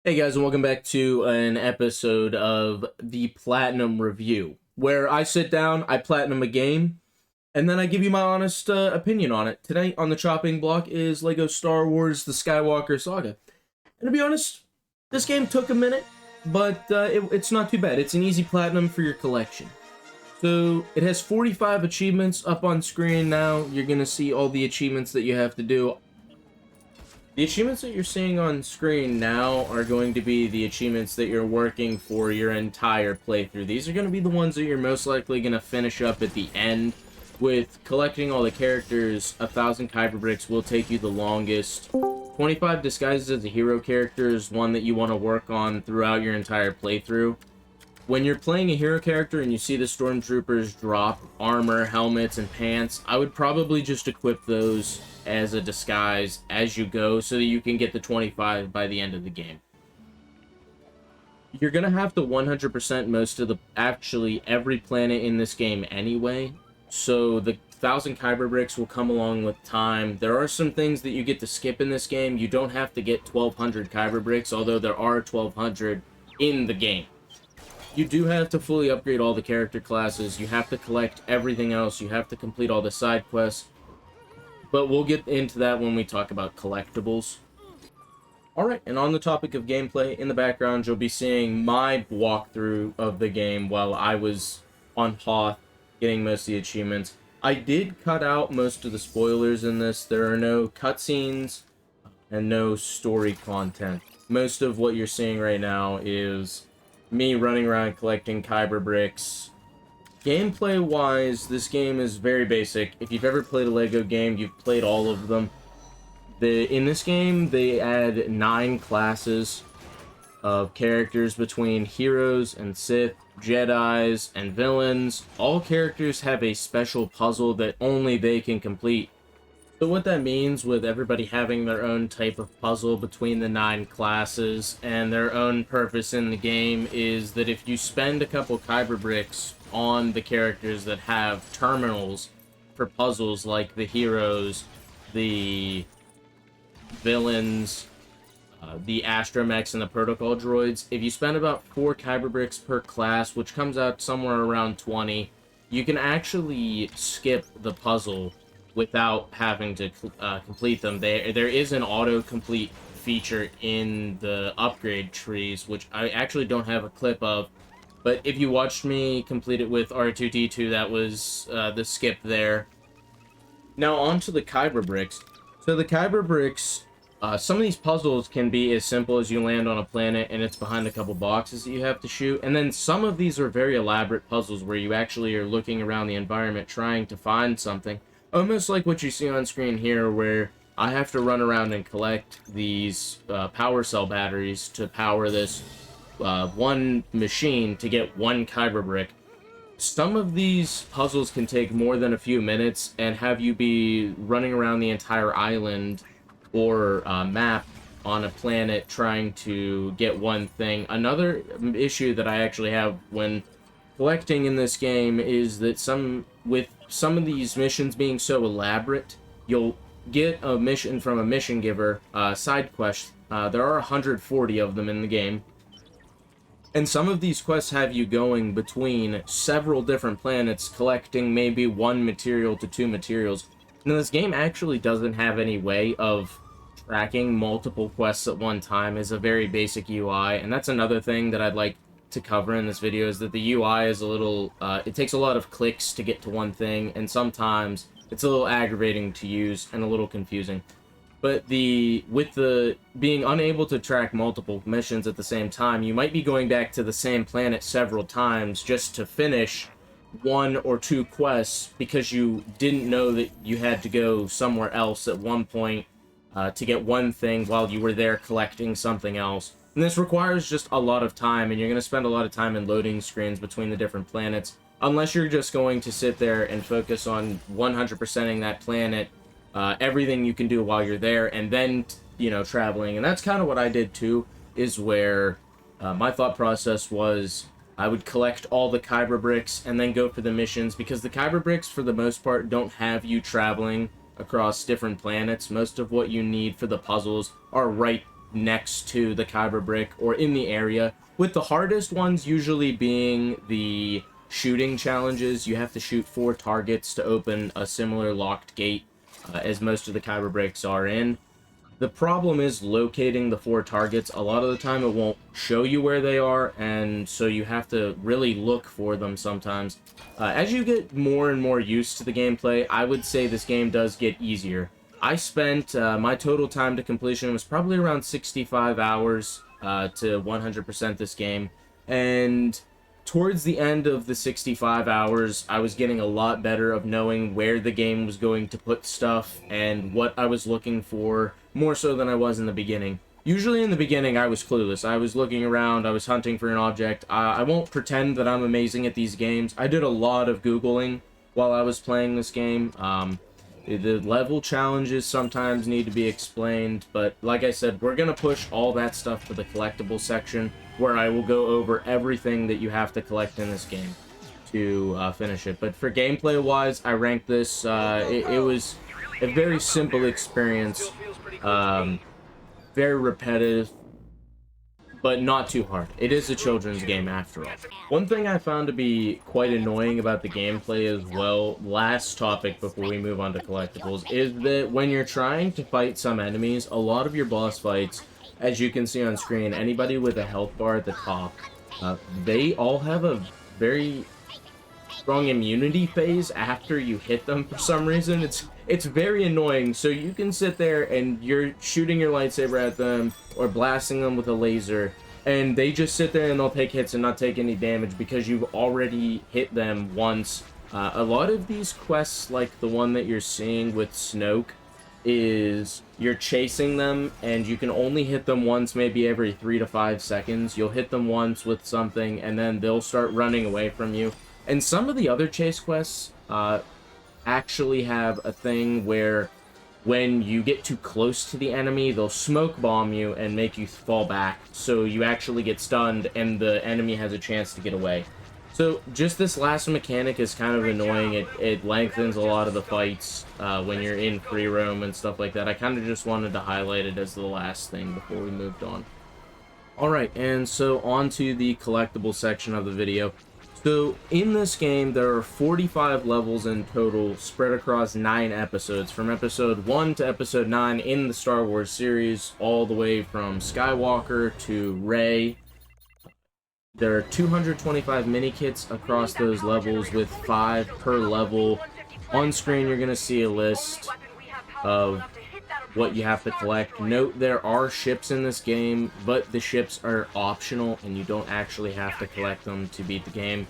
Hey guys, and welcome back to an episode of the Platinum Review, where I sit down, I platinum a game, and then I give you my honest opinion on it. Today on the chopping block is Lego Star Wars The Skywalker Saga. And to be honest, this game took a minute, but it's not too bad. It's an easy platinum for your collection. So it has 45 achievements up on screen now. You're going to see all the achievements that you have to do. The achievements that you're seeing on screen now are going to be the achievements that you're working for your entire playthrough. These are going to be the ones that you're most likely going to finish up at the end. With collecting all the characters, 1,000 Kyber Bricks will take you the longest. 25 disguises as a hero character is one that you want to work on throughout your entire playthrough. When you're playing a hero character and you see the stormtroopers drop armor, helmets, and pants, I would probably just equip those as a disguise as you go so that you can get the 25 by the end of the game. You're gonna have to 100% most of actually every planet in this game anyway, so the 1,000 Kyber Bricks will come along with time. There are some things that you get to skip in this game. You don't have to get 1,200 Kyber Bricks, although there are 1,200 in the game. You do have to fully upgrade all the character classes. You have to collect everything else. You have to complete all the side quests. But we'll get into that when we talk about collectibles. Alright, and on the topic of gameplay, in the background you'll be seeing my walkthrough of the game while I was on Hoth getting most of the achievements. I did cut out most of the spoilers in this. There are no cutscenes and no story content. Most of what you're seeing right now is me running around collecting Kyber Bricks. Gameplay-wise, this game is very basic. If you've ever played a Lego game, you've played all of them. In this game, they add 9 classes of characters between heroes and Sith, Jedis, and villains. All characters have a special puzzle that only they can complete. So what that means, with everybody having their own type of puzzle between the 9 classes and their own purpose in the game, is that if you spend a couple Kyber Bricks on the characters that have terminals for puzzles like the heroes, the villains, the astromechs, and the protocol droids, if you spend about 4 Kyber Bricks per class, which comes out somewhere around 20, you can actually skip the puzzle without having to complete them. There is an auto-complete feature in the upgrade trees, which I actually don't have a clip of, but if you watched me complete it with R2-D2, that was the skip there. Now on to the Kyber Bricks. So the Kyber Bricks, some of these puzzles can be as simple as you land on a planet and it's behind a couple boxes that you have to shoot, and then some of these are very elaborate puzzles where you actually are looking around the environment trying to find something. Almost like what you see on screen here, where I have to run around and collect these power cell batteries to power this one machine to get 1 Kyber Brick. Some of these puzzles can take more than a few minutes and have you be running around the entire island or map on a planet trying to get one thing. Another issue that I actually have when collecting in this game is that some of these missions being so elaborate, you'll get a mission from a mission giver, side quest. There are 140 of them in the game. And some of these quests have you going between several different planets, collecting maybe 1 material to 2 materials. Now, this game actually doesn't have any way of tracking multiple quests at one time. It's a very basic UI, and that's another thing that I'd like to cover in this video, is that the UI is a little, it takes a lot of clicks to get to one thing, and sometimes it's a little aggravating to use and a little confusing. But with the being unable to track multiple missions at the same time, you might be going back to the same planet several times just to finish 1 or 2 quests because you didn't know that you had to go somewhere else at one point to get one thing while you were there collecting something else. And this requires just a lot of time, and you're going to spend a lot of time in loading screens between the different planets, unless you're just going to sit there and focus on 100%ing that planet, everything you can do while you're there, and then, you know, traveling. And that's kind of what I did too, is where my thought process was I would collect all the Kyber Bricks and then go for the missions, because the Kyber Bricks, for the most part, don't have you traveling across different planets. Most of what you need for the puzzles are right next to the Kyber Brick or in the area, with the hardest ones usually being the shooting challenges. You have to shoot 4 targets to open a similar locked gate as most of the Kyber Bricks are in. The problem is locating the 4 targets. A lot of the time it won't show you where they are, and so you have to really look for them sometimes. As you get more and more used to the gameplay, I would say this game does get easier. I spent, my total time to completion was probably around 65 hours to 100% this game, and towards the end of the 65 hours, I was getting a lot better of knowing where the game was going to put stuff and what I was looking for, more so than I was in the beginning. Usually in the beginning, I was clueless. I was looking around, I was hunting for an object. I won't pretend that I'm amazing at these games. I did a lot of Googling while I was playing this game. The level challenges sometimes need to be explained, but like I said, we're going to push all that stuff to the collectible section, where I will go over everything that you have to collect in this game to finish it. But for gameplay-wise, I ranked this, it was a very simple experience, very repetitive, but not too hard. It is a children's game after all. One thing I found to be quite annoying about the gameplay as well, last topic before we move on to collectibles, is that when you're trying to fight some enemies, a lot of your boss fights, as you can see on screen, anybody with a health bar at the top, they all have a very strong immunity phase after you hit them for some reason. It's very annoying. So you can sit there and you're shooting your lightsaber at them or blasting them with a laser, and they just sit there and they'll take hits and not take any damage because you've already hit them once. A lot of these quests, like the one that you're seeing with Snoke, is you're chasing them and you can only hit them once, maybe every 3 to 5 seconds. You'll hit them once with something and then they'll start running away from you. And some of the other chase quests actually have a thing where when you get too close to the enemy, they'll smoke bomb you and make you fall back, so you actually get stunned and the enemy has a chance to get away. So just this last mechanic is kind of annoying. It lengthens a lot of the fights when you're in free roam and stuff like that. I kind of just wanted to highlight it as the last thing before we moved on. Alright, and so on to the collectible section of the video. So, in this game, there are 45 levels in total, spread across 9 episodes, from episode 1 to episode 9 in the Star Wars series, all the way from Skywalker to Rey. There are 225 mini-kits across those levels, with 5 per level. On screen, you're going to see a list of what you have to collect. Note, there are ships in this game, but the ships are optional and you don't actually have to collect them to beat the game.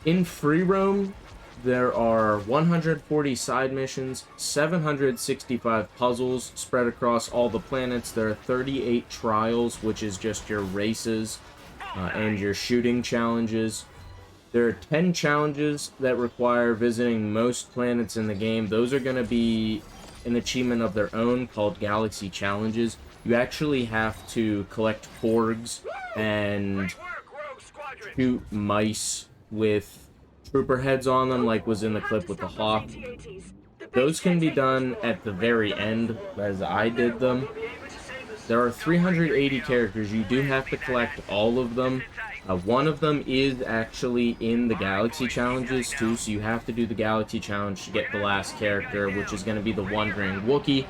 In free roam, there are 140 side missions, 765 puzzles spread across all the planets. There are 38 trials, which is just your races and your shooting challenges. There are 10 challenges that require visiting most planets in the game. Those are going to be an achievement of their own called Galaxy Challenges. You actually have to collect porgs and shoot mice with trooper heads on them, like was in the clip with the hawk. Those can be done at the very end, as I did them. There are 380 characters. You do have to collect all of them. One of them is actually in the Galaxy Challenges too, so you have to do the Galaxy Challenge to get the last character, which is going to be the Wandering Wookiee.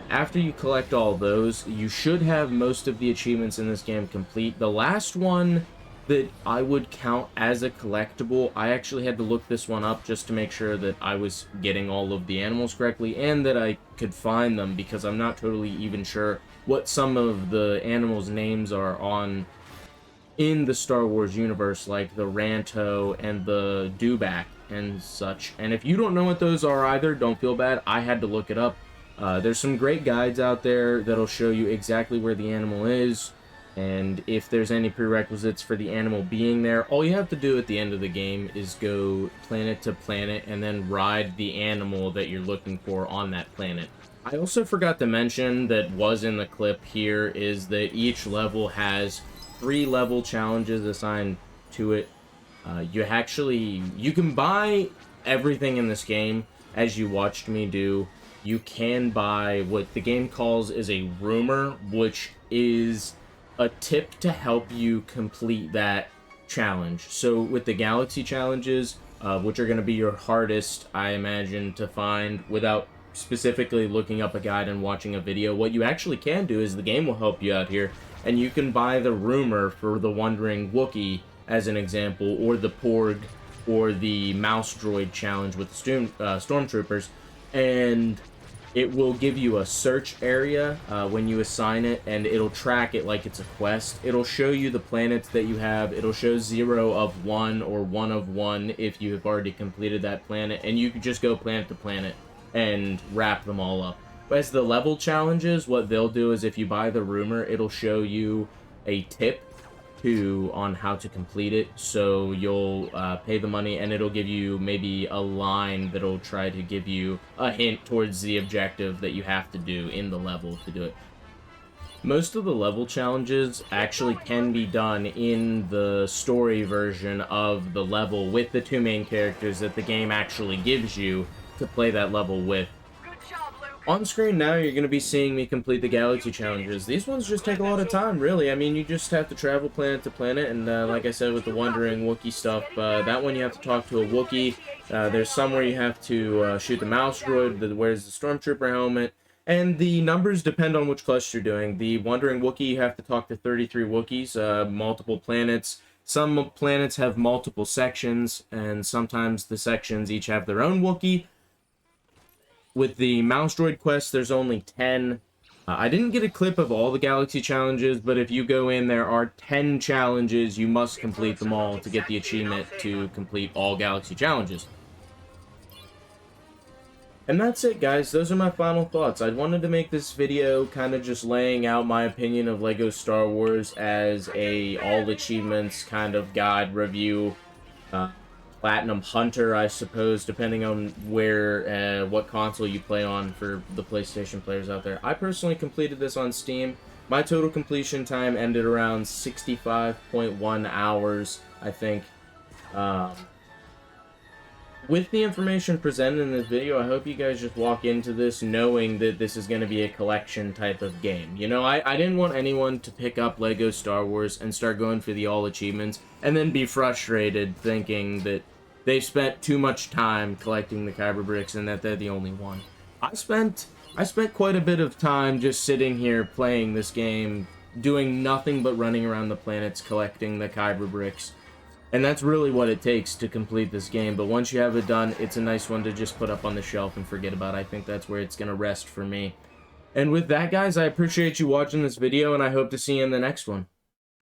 After you collect all those, you should have most of the achievements in this game complete. The last one that I would count as a collectible, I actually had to look this one up just to make sure that I was getting all of the animals correctly and that I could find them, because I'm not totally even sure what some of the animals' names are on in the Star Wars universe, like the Ranto and the Dewback and such. And if you don't know what those are either, don't feel bad. I had to look it up. There's some great guides out there that'll show you exactly where the animal is, and if there's any prerequisites for the animal being there. All you have to do at the end of the game is go planet to planet and then ride the animal that you're looking for on that planet. I also forgot to mention that was in the clip here is that each level has 3 level challenges assigned to it. You can buy everything in this game, as you watched me do, you can buy what the game calls is a rumor, which is a tip to help you complete that challenge. So with the galaxy challenges, which are going to be your hardest, I imagine, to find without specifically looking up a guide and watching a video, what you actually can do is the game will help you out here, and you can buy the rumor for the Wandering Wookiee, as an example, or the Porg, or the Mouse Droid challenge with the Stormtroopers, and it will give you a search area when you assign it, and it'll track it like it's a quest. It'll show you the planets that you have. It'll show 0 of 1 or 1 of 1 if you have already completed that planet, and you can just go planet to planet and wrap them all up. But as the level challenges, what they'll do is if you buy the rumor, it'll show you a tip on how to complete it. So you'll pay the money, and it'll give you maybe a line that'll try to give you a hint towards the objective that you have to do in the level to do it. Most of the level challenges actually can be done in the story version of the level with the 2 main characters that the game actually gives you to play that level with. On screen now, you're going to be seeing me complete the galaxy challenges. These ones just take a lot of time, really. I mean, you just have to travel planet to planet, and like I said with the Wandering Wookiee stuff, that one you have to talk to a Wookiee. There's some where you have to shoot the Mouse Droid that wears the Stormtrooper helmet, and the numbers depend on which quest you're doing. The Wandering Wookiee, you have to talk to 33 Wookiees, multiple planets. Some planets have multiple sections, and sometimes the sections each have their own Wookiee. With the Mouse Droid quest, there's only 10. I didn't get a clip of all the galaxy challenges, but if you go in, there are 10 challenges. You must complete them all to get the achievement to complete all galaxy challenges. And that's it, guys. Those are my final thoughts. I wanted to make this video kind of just laying out my opinion of LEGO Star Wars as a all achievements kind of guide review. Platinum Hunter, I suppose, depending on where, what console you play on for the PlayStation players out there. I personally completed this on Steam. My total completion time ended around 65.1 hours, I think. With the information presented in this video, I hope you guys just walk into this knowing that this is going to be a collection type of game. You know, I didn't want anyone to pick up LEGO Star Wars and start going for the all achievements and then be frustrated thinking that they've spent too much time collecting the Kyber Bricks and that they're the only one. I spent quite a bit of time just sitting here playing this game, doing nothing but running around the planets collecting the Kyber Bricks. And that's really what it takes to complete this game. But once you have it done, it's a nice one to just put up on the shelf and forget about. I think that's where it's going to rest for me. And with that, guys, I appreciate you watching this video, and I hope to see you in the next one.